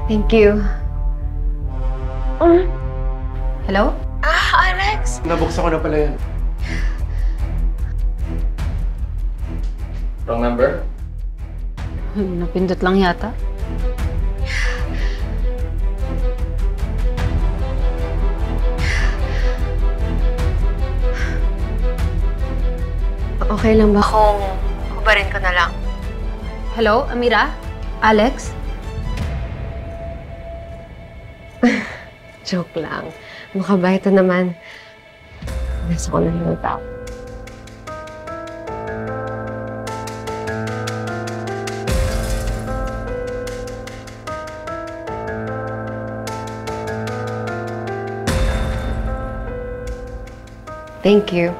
Thank you. Hello? Alex! Nabuksan ko na pala yan. Wrong number? Napindot lang yata. Okay lang ba kung hubarin ko na lang? Hello, Amira? Alex? Joke lang. Mukha ito naman. Nasa ko na yung tao. Thank you.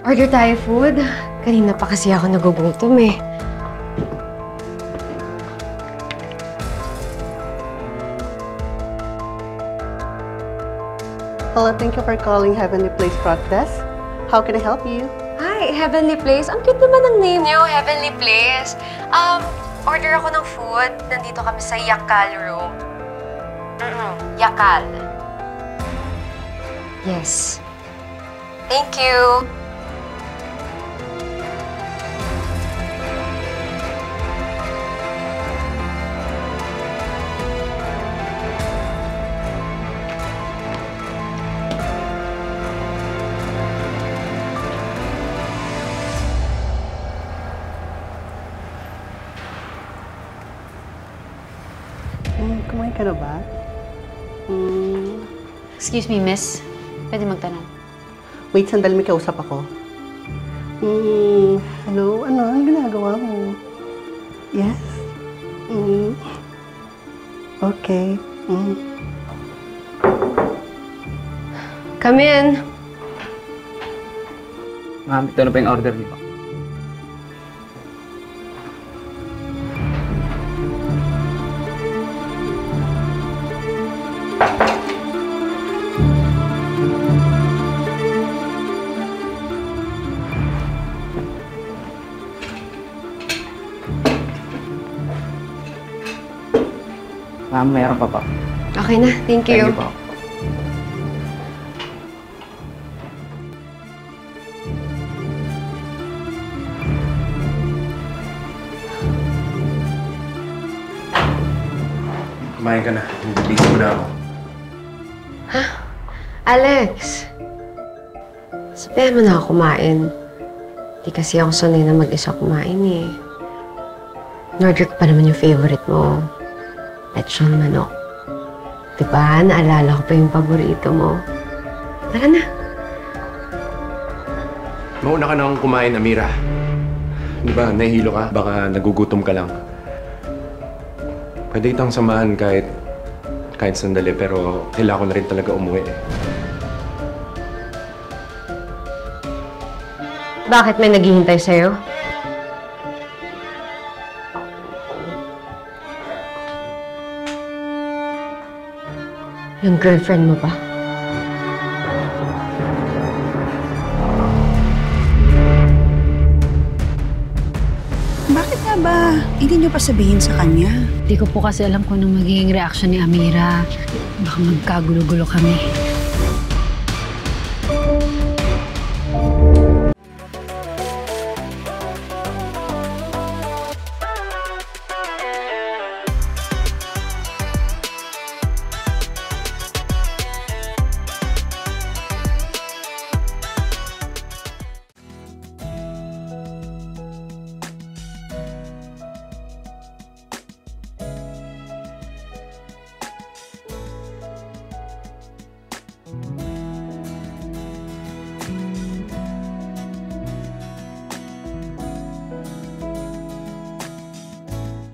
Order tayo food. Kanina pa kasi ako nagugutom eh. Hello, thank you for calling Heavenly Place Front Desk. How can I help you? Hi, Heavenly Place. Ang cute naman ng name niyo, Heavenly Place. Order ako ng food. Nandito kami sa Yakal room. Yakal. Yes. Thank you. Kumain ka na ba? Excuse me, miss. Pwede magtanong. Wait, sandali, may kausap ako. Hello? Ano ginagawa mo? Yes? Okay. Come in. Ma'am, ito na pa yung order niyo. Ma'am, mayroon pa po. Okay na. Thank you. Thank you po. Kumain ka na. Busy mo na ako. Alex. Sabihan mo na ako kumain. Di kasi ako sanay na mag-isa kumain eh. Nordic pa naman yung favorite mo. Lechon manok. Diba? Naalala ko pa yung paborito mo. Tara na. Mauna ka nang kumain, Amira. Di ba, nahihilo ka? Baka nagugutom ka lang. Pwede itang samahan kahit sandali, pero kailangan ko na rin talaga umuwi eh. Bakit may naghihintay sa'yo? Yung girlfriend mo ba? Bakit nga ba hindi niyo pa sabihin sa kanya? Hindi ko po kasi alam kung anong magiging reaction ni Amira. Baka magkagulo-gulo kami.